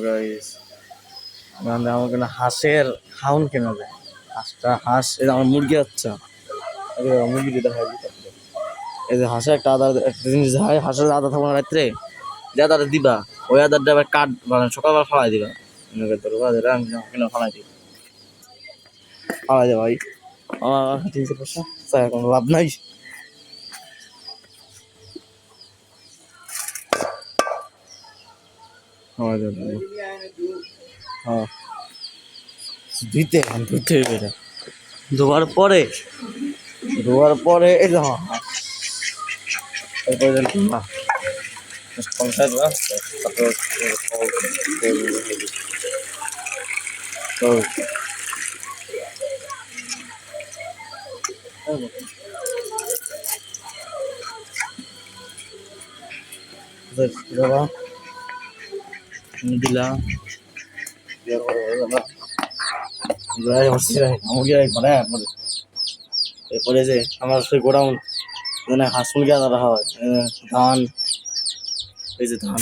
Guys মানে আমাকে না হাঁসের খাউন কেনা যায় হাঁস এই আমার মুরগি আচ্ছা মুরগি দেখা যায় এই যে হাঁসের একটা আদা একটা জিনিস হয় হাঁসের আদা থাকবো না রাত্রে যে আদাটা দিবা ওই আদারটা আবার কাট মানে সকালবেলা ফালাই দিবা ফালাই দিই ফালাই দেবা ভাই ঠিক আছে পয়সা কোনো লাভ নাই ধুইতে ধুইতে হবে ধোয়ার পরে এই যে দিলাম এরপরে যে আমার সেই গোডাউন মানে হাঁস মুরগি আলাদা হয় ধান এই যে ধান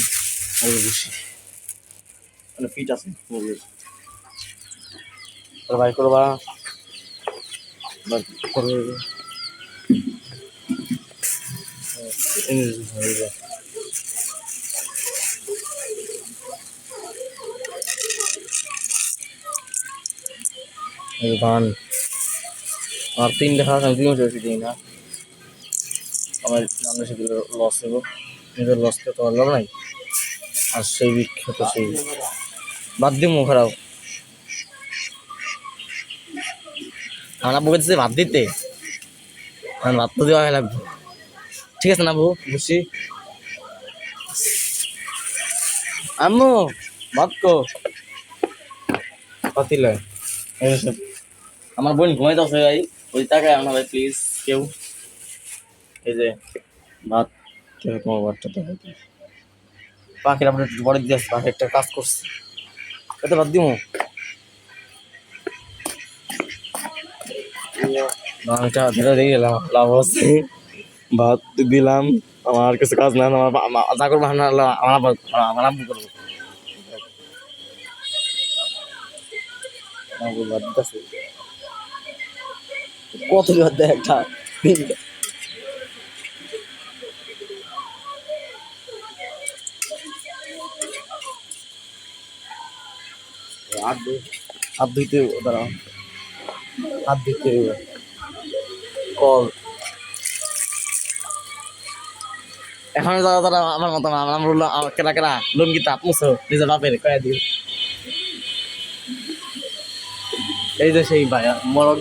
বেশি মানে ফিট আছে মুরগির বাই করবা ধান আমার 3 দেখা আমি 2 মাসে দিই না আমার আমরা সেগুলো লস হবো নিজের লসকে তো আল্লাহ নাই আর সেই বিখ্যাত সেই বাদ দিমু খারাপ আমরা বকে দিতে ভাত দিতে কারণ ভাত তো দেওয়া লাগবে ঠিক আছে না বউ বুঝছি আম্মু ভাত কো পাতিল আমার বোন ঘুমাইতে আছে ভাই ওই টাকায় আনা ভাই প্লিজ কেউ এই যে ভাত কেউ তোমার ভাতটা তো পাখির আপনার একটু বড় দিয়ে আসছে পাখি একটা কাজ করছে এতে ভাত দিব এটা ধীরে দিয়ে গেলাম লাভ হচ্ছে ভাত দিলাম আমার কিছু কাজ না আমার যা করবো আমার আব্বু করবো ভাত দিতেছে কত ভাত দেয় একটা হাত ধুইতে দাঁড়াও হাত ধুইতে কল এখন যারা আমার মতো আমার বললো কেনা কেনা লুঙ্গি তাপ মুছো নিজের বাপের কয়ে দিও এই যে সেই ভাই মরক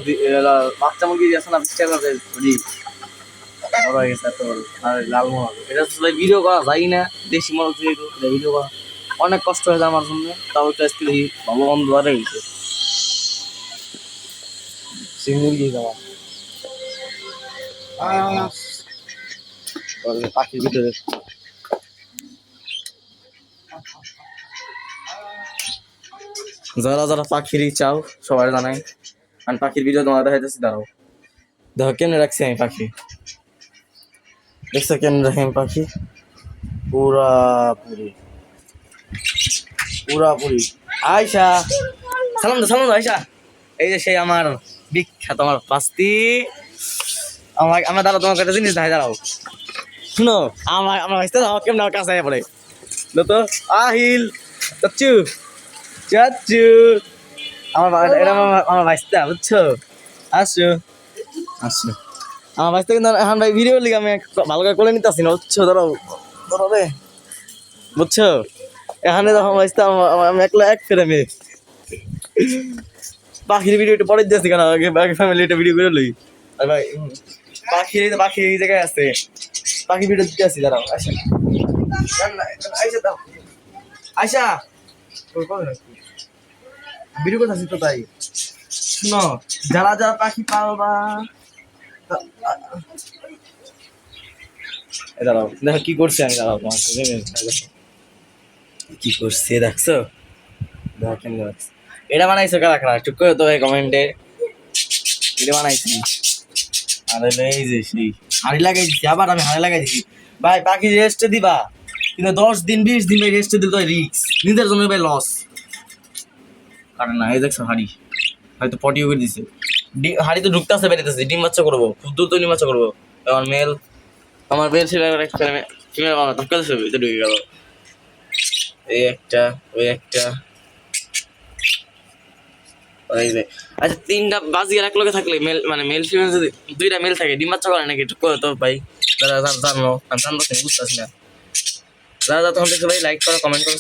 বাচ্চা মুরগি আছে না বড় হয়ে গেছে এত আর লাল মরক এটা আসলে ভিডিও করা যায় না দেশি মরক ভিডিও করা অনেক কষ্ট হয়েছে আমার জন্য তাও একটা আজকে দেখি ভালো বন্ধ ধরে গেছে সেই মুরগি দেওয়া পাখির ভিতরে যারা যারা পাখিরই চাও সবাই জানাই আমি পাখির ভিডিও তোমার দেখাইতেছি দাঁড়াও দেখো কেন রাখছি আমি পাখি দেখছো কেন রাখি আমি পাখি পুরাপুরি আয়সা সালাম দাও আয়সা এই যে সেই আমার বিখ্যাত আমার পাস্তি আমার দাঁড়াও তোমার একটা জিনিস দেখাই দাঁড়াও শুনো আমার ভাইতে দাও কেমন আমার কাছে পড়ে তো আহিল চাচ্চু আমার ভাইস্তা বুঝছো আসো আমার ভাইস্তা কিন্তু এখন ভাই ভিডিও লিখে আমি ভালো করে করে নিতে আসি না বুঝছো ধরো রে বুঝছো এখানে যখন ভাইস্তা আমি একলা এক ফেরে আমি পাখির ভিডিও একটু পরে দিয়েছি কেন ফ্যামিলি একটা ভিডিও করে লই আর ভাই পাখি এই জায়গায় আছে পাখি ভিডিও দিতে আসি দাঁড়াও আয়সা ভিডিও করতে আসি তো তাই শুনো যারা যারা পাখি পালবা দাঁড়াও দেখো কি করছে আমি দাঁড়াও কি করছে দেখছো দেখো কেন এটা বানাইছো কারা কারা একটু করে তো ভাই কমেন্টে এটা বানাইছি আর এই যে সেই হাড়ি লাগাই দিচ্ছি আবার আমি হাড়ি লাগাই দিচ্ছি ভাই পাখি রেস্ট দিবা কিন্তু 10 দিন 20 দিন ভাই রেস্ট দিলে তো রিক্স, নিজের জন্য ভাই লস। কারণ না এই দেখছো হাড়ি হয়তো পটিও করে দিছে, হাড়ি তো ঢুকতে আসতে বেরিতেছে, ডিম বাচ্চা করবো খুব দ্রুত, ডিম বাচ্চা করবো। আমার মেল ছিল ফিমেল ঢুকে গেল, এই একটা ওই একটা ওই যে। আচ্ছা 3টা বাজিয়ার এক লগে থাকলে মেল মানে মেল ফিমেল যদি 2টা মেল থাকে ডিম বাচ্চা করে নাকি একটু করে তো ভাই, যারা জানো আমি জানবো বুঝতে পারছি না। যারা তখন দেখছো ভাই লাইক করো, কমেন্ট করো,